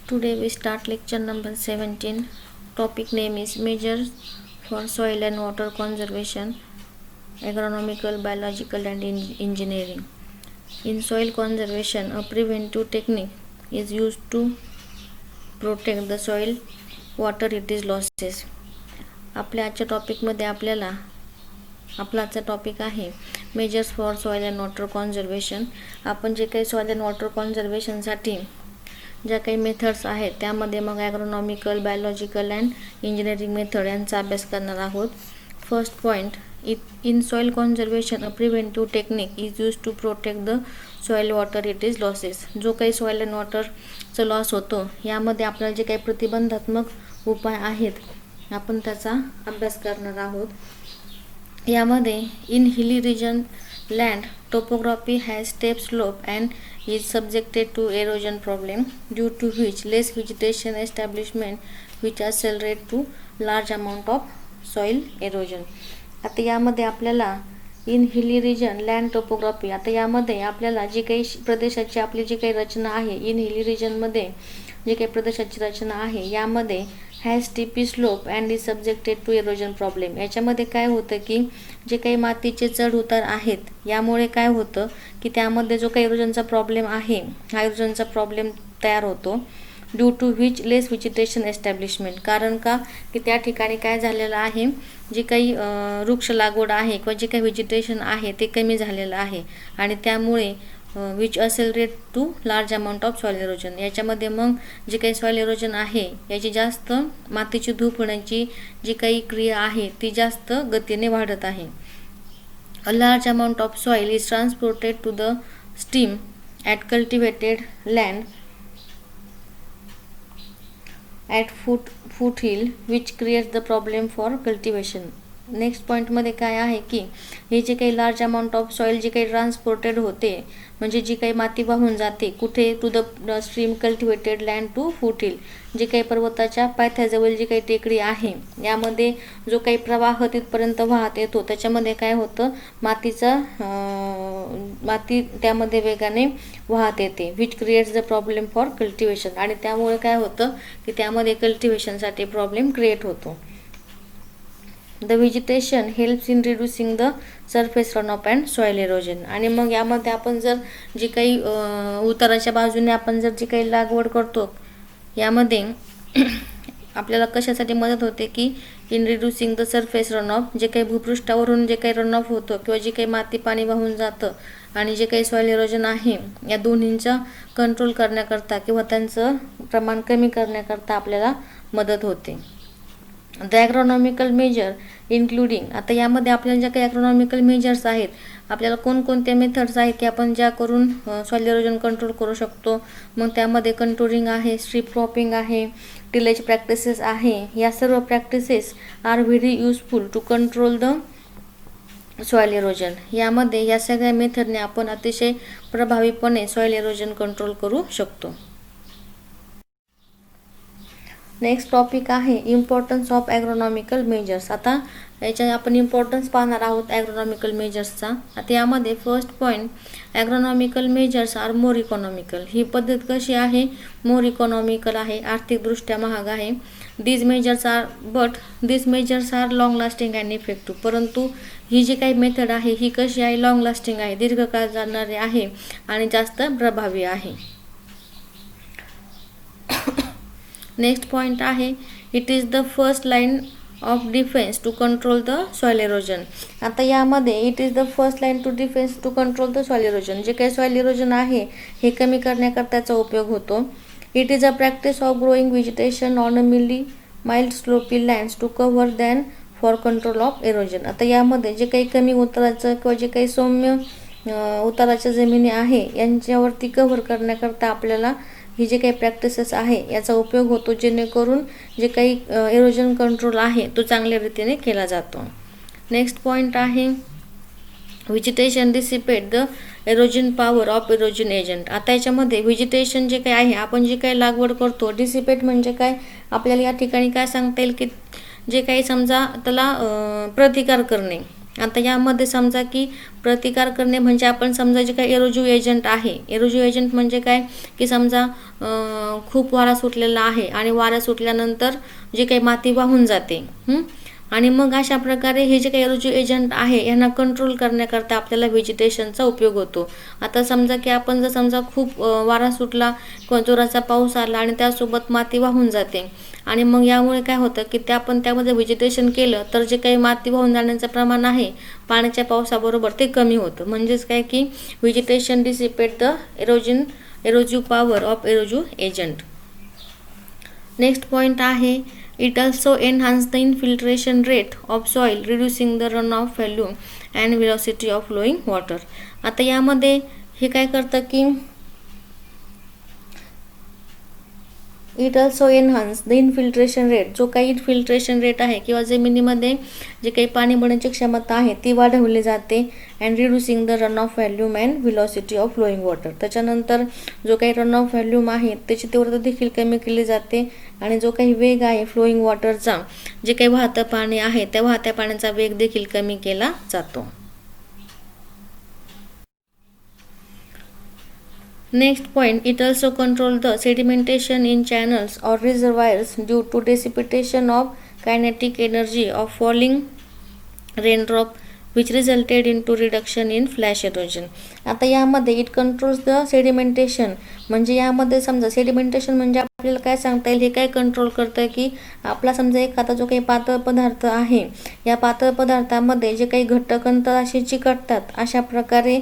Today we start lecture number 17. Topic name is Measures for Soil and Water Conservation, Agronomical, Biological and Engineering. In soil conservation, a preventive technique is used to protect the soil, water it is losses. आपल्या आजच्या टॉपिकमध्ये आपला आजचा topic आहे measures for soil and water conservation. आपण जे काही soil and water कॉन्झर्वेशनसाठी ज्या काही मेथड्स आहेत त्यामध्ये मग agronomical, biological and engineering method यांचा अभ्यास करणार आहोत. First point, in soil conservation a preventive technique is use to protect the soil water it is losses. जो काही सॉइल अँड वॉटरचं लॉस होतो यामध्ये आपल्याला जे काही प्रतिबंधात्मक उपाय आहेत आपण त्याचा अभ्यास करणार आहोत. यामध्ये इन हिली region land topography has steep slope and is subjected to erosion problem, due to which less vegetation establishment which accelerate to large amount of soil erosion. आता यामध्ये आपल्याला इन हिली रिजन लँड टोपोग्राफी, आता यामध्ये आपल्याला जी काही प्रदेशाची आपली जी काही रचना आहे, इन हिली रिजनमध्ये जी काही प्रदेशाची रचना आहे यामध्ये has steepy slope and is subjected to erosion problem. याच्यामध्ये काय होतं की जे काही मातीचे चढ उतार आहेत यामुळे काय होतं की त्यामध्ये जो काही एरोजनचा प्रॉब्लेम आहे हा एरोजनचा प्रॉब्लेम तयार होतो. Due to which less vegetation establishment, कारण का की त्या ठिकाणी काय झालेलं आहे, जी काही वृक्ष लागवड आहे किंवा जे काही व्हेजिटेशन आहे ते कमी झालेलं आहे आणि त्यामुळे which accelerate to large amount of soil erosion. याच्यामध्ये मग जे काही सॉइल एरोजन आहे याची जास्त मातीची धूप होण्याची जी काही क्रिया आहे ती जास्त गतीने वाढत आहे. A large amount of soil is transported to the steam at cultivated land at foothill which creates the problem for cultivation. Next पॉईंटमध्ये काय आहे की हे जे काही लार्ज अमाऊंट ऑफ सॉइल जी काही ट्रान्सपोर्टेड होते म्हणजे जी काही माती वाहून जाते कुठे, to the stream cultivated land to foothill, जे काही पर्वताच्या पायथ्याजवळ जी काही टेकडी आहे यामध्ये जो काही प्रवाह तिथपर्यंत वाहत येतो त्याच्यामध्ये काय होतं, माती त्यामध्ये वेगाने वाहत येते. Which creates the problem for cultivation, आणि त्यामुळे काय होतं की त्यामध्ये कल्टिवेशनसाठी प्रॉब्लेम क्रिएट होतो. The vegetation helps in reducing the surface runoff and soil halogen. आणि मग यामध्ये आपण जर जी काही उताराच्या बाजूने आपण जर जी काही लागवड करतो यामध्ये आपल्याला कशासाठी मदत होते की in reducing the surface runoff, जे काही भूपृष्ठावरून जे काही रनऑफ होतं किंवा जे काही माती पाणी वाहून जातं आणि जे काही सॉइल एरोजन आहे या दोन्हींचा कंट्रोल करण्याकरता किंवा त्यांचं प्रमाण कमी करण्याकरता आपल्याला मदत होते. द ॲग्रोनॉमिकल मेजर इन्क्लुडिंग, आता यामध्ये आपल्याला ज्या काही ॲग्रोनॉमिकल मेजर्स आहेत आपल्याला कोणकोणत्या मेथड्स आहेत की आपण ज्या करून सॉइल एरोजन कंट्रोल करू शकतो. मग त्यामध्ये कंटुरिंग आहे, स्ट्रीप क्रॉपिंग आहे, टिलेज प्रॅक्टिसेस आहे. या सर्व practices are very useful to control the soil erosion. यामध्ये या सगळ्या मेथडने आपण अतिशय प्रभावीपणे सॉइल एरोजन कंट्रोल करू शकतो. नेक्स्ट टॉपिक आहे इम्पॉर्टन्स ऑफ ॲग्रोनॉमिकल मेजर्स. आता याच्या आपण इम्पॉर्टन्स पाहणार आहोत ॲग्रोनॉमिकल मेजर्सचा. आता यामध्ये first point, agronomical measures are more economical. ही पद्धत कशी आहे, मोर इकॉनॉमिकल आहे, आर्थिकदृष्ट्या महाग आहे. This measures are long lasting and effective. परंतु ही जी काही मेथड आहे ही कशी आहे, लॉंग लास्टिंग आहे, दीर्घकाळ चालणारी आहे आणि जास्त प्रभावी आहे. नेक्स्ट पॉईंट आहे it is the first line of defence to control the soil erosion. आता यामध्ये it is the first line to defence to control the soil erosion, जे काही सॉइल एरोजन आहे हे कमी करण्याकरताचा उपयोग होतो. It is a practice of growing vegetation on a mild sloppy lands to cover than for control of erosion. आता यामध्ये जे काही कमी उताराचं किंवा जे काही सौम्य उताराच्या जमिनी आहे यांच्यावरती कव्हर करण्याकरता आपल्याला ही जे काही प्रॅक्टिसेस आहे याचा उपयोग होतो, जेणेकरून जे काही एरोजन कंट्रोल आहे तो चांगल्या रीतीने केला जातो. नेक्स्ट पॉईंट आहे vegetation dissipate the halogen power of erosion agent. आता याच्यामध्ये व्हेजिटेशन जे काही आहे आपण जे काही लागवड करतो, डिसिपेट म्हणजे काय, आपल्याला या ठिकाणी काय सांगता येईल की जे काही समजा त्याला प्रतिकार करणे. आता यामध्ये समजा की प्रतिकार करणे म्हणजे आपण समजा जे काही एरोजिव्ह एजंट आहे, एरोजिव्ह एजंट म्हणजे काय की समजा खूप वारा सुटलेला आहे आणि वारा सुटल्यानंतर जे काही माती वाहून जाते आणि मग अशा प्रकारे हे जे काही एरोजिव्ह एजंट आहे यांना कंट्रोल करण्याकरता आपल्याला व्हेजिटेशनचा उपयोग होतो. आता समजा की आपण जर समजा खूप वारा सुटला किंवा जोराचा पाऊस आला आणि त्यासोबत माती वाहून जाते आणि मग यामुळे काय होतं की आपण त्यामध्ये व्हेजिटेशन केलं तर जे काही माती वाहून जाण्याचं प्रमाण आहे पाण्याच्या पावसाबरोबर ते कमी होतं. म्हणजेच काय की vegetation dissipate the erosive power of erosive agent. Next point आहे it also enhance the infiltration rate of soil reducing the run off volume and velocity of flowing water. आता यामध्ये हे काय करतं की it also enhance the infiltration rate, जो काही infiltration rate आहे किंवा जमिनीमध्ये जे काही पाणी भरण्याची क्षमता आहे ती वाढवली जाते. And reducing the run off volume and velocity of flowing water, त्याच्यानंतर जो काही रन ऑफ व्हॉल्यूम आहे त्याची तीव्रता देखील कमी केली जाते आणि जो काही वेग आहे फ्लोईंग वॉटरचा, जे काही वाहतं पाणी आहे त्या वाहत्या पाण्याचा वेग देखील कमी केला जातो. Next point, it also controls the sedimentation in channels or reservoirs due to dissipation of kinetic energy of falling raindrop which resulted into reduction in flash erosion. आता यामध्ये इट कंट्रोल्स द सेडिमेंटेशन, म्हणजे यामध्ये समजा sedimentation म्हणजे आपल्याला काय सांगता येईल, हे काय कंट्रोल करतं की आपला समजा एखादा जो काही पातळ पदार्थ आहे या पातळ पदार्थामध्ये जे काही घटक असे चिकटतात अशा प्रकारे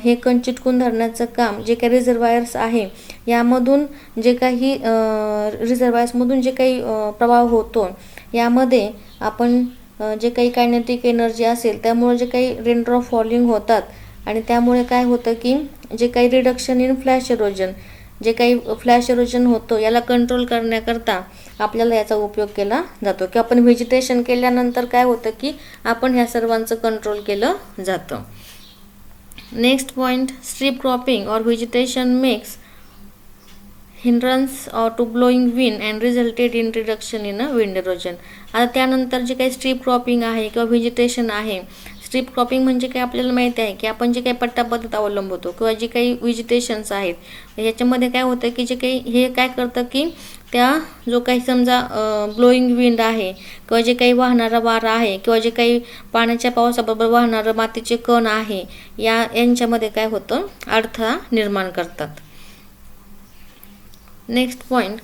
हे कण चिटकून धरण्याचं काम जे काही रिझर्वायर्स आहे यामधून जे काही रिझर्वायर्समधून जे काही प्रवाह होतो यामध्ये आपण जे काही कायनेटिक एनर्जी असेल त्यामुळे जे काही रेनड्रॉप फॉलिंग होतात आणि त्यामुळे काय होतं की जे काही रिडक्शन इन फ्लॅश इरोजन, जे काही फ्लॅश इरोजन होतो याला कंट्रोल करण्याकरता आपल्याला याचा उपयोग केला जातो की आपण व्हेजिटेशन केल्यानंतर काय होतं की आपण ह्या सर्वांचं कंट्रोल केलं जातं. Next point, strip cropping or vegetation makes hindrance to blowing wind and resulted in reduction in wind erosion. आता त्यानंतर जे काही स्ट्रीप क्रॉपिंग आहे किंवा व्हेजिटेशन आहे, स्ट्रीप क्रॉपिंग म्हणजे काय आपल्याला माहिती आहे की आपण जे काही पट्टा पद्धत अवलंबतो किंवा जे काही व्हेजिटेशन्स आहेत याच्यामध्ये काय होतं की जे काही हे काय करतं की त्या जो काही समजा ब्लोईंग विंड आहे किंवा जे काही वाहणारा वारा आहे किंवा जे काही पाण्याच्या पावसाबरोबर वाहणारं मातीचे कण आहे यांच्यामध्ये काय होतं अडथळा निर्माण करतात. Next point,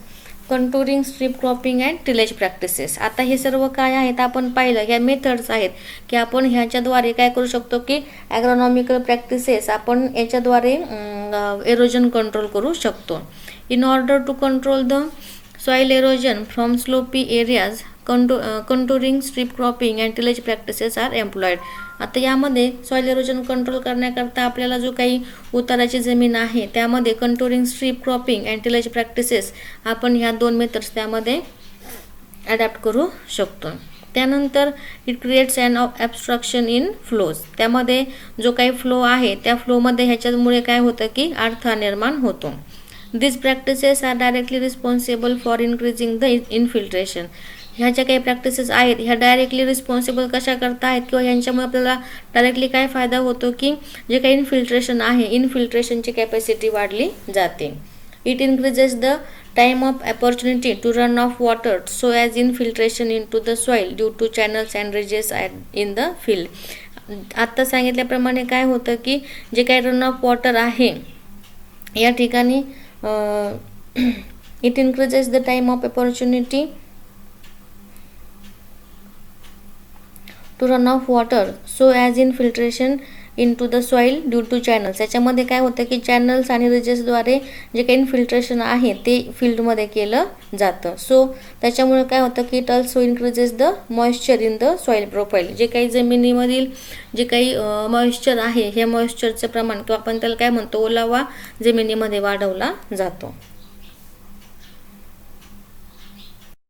contouring, strip cropping and tillage practices. आता हे सर्व काय आहेत आपण पाहिलं, ह्या मेथड्स आहेत की आपण ह्याच्याद्वारे काय करू शकतो की ॲग्रोनॉमिकल प्रॅक्टिसेस आपण याच्याद्वारे एरोजन कंट्रोल करू शकतो. In order to control the soil erosion from slopy areas contouring, strip cropping and tillage practices are employed. आता यामध्ये सॉइल एरोजन कंट्रोल करण्याकरता आपल्याला जो काही उताराची जमीन आहे त्यामध्ये contouring, strip cropping and tillage practices आपण ह्या दोन मेथड्स त्यामध्ये ॲडॅप्ट करू शकतो. त्यानंतर it creates an obstruction in flows, त्यामध्ये जो काही फ्लो आहे त्या फ्लोमध्ये ह्याच्यामुळे काय होतं की अडथळा निर्माण होतो. These practices are directly responsible for increasing the infiltration. ह्या ज्या काही प्रॅक्टिसेस आहेत ह्या डायरेक्टली रिस्पॉन्सिबल कशा करता आहेत किंवा यांच्यामुळे आपल्याला डायरेक्टली काय फायदा होतो की जे काही इन्फिल्ट्रेशन आहे इन्फिल्ट्रेशनची कॅपॅसिटी वाढली जाते. It increases the time of opportunity to run off water so as infiltration in to the soil due to channels and ridges in the field. आत्ता सांगितल्याप्रमाणे काय होतं की जे काही रन ऑफ वॉटर आहे या ठिकाणी it increases the time of opportunity to run off water so as infiltration into the soil due to channels. याच्यामध्ये काय होतं की चॅनल्स आणि रिजेसद्वारे जे काही इन्फिल्ट्रेशन आहे ते फील्डमध्ये केलं जातं. सो त्याच्यामुळे काय होतं की it also increases the moisture in the soil profile. जे काही जमिनीमधील जे काही मॉइश्चर आहे हे मॉइश्चरचं प्रमाण किंवा आपण त्याला काय म्हणतो ओलावा जमिनीमध्ये वाढवला जातो.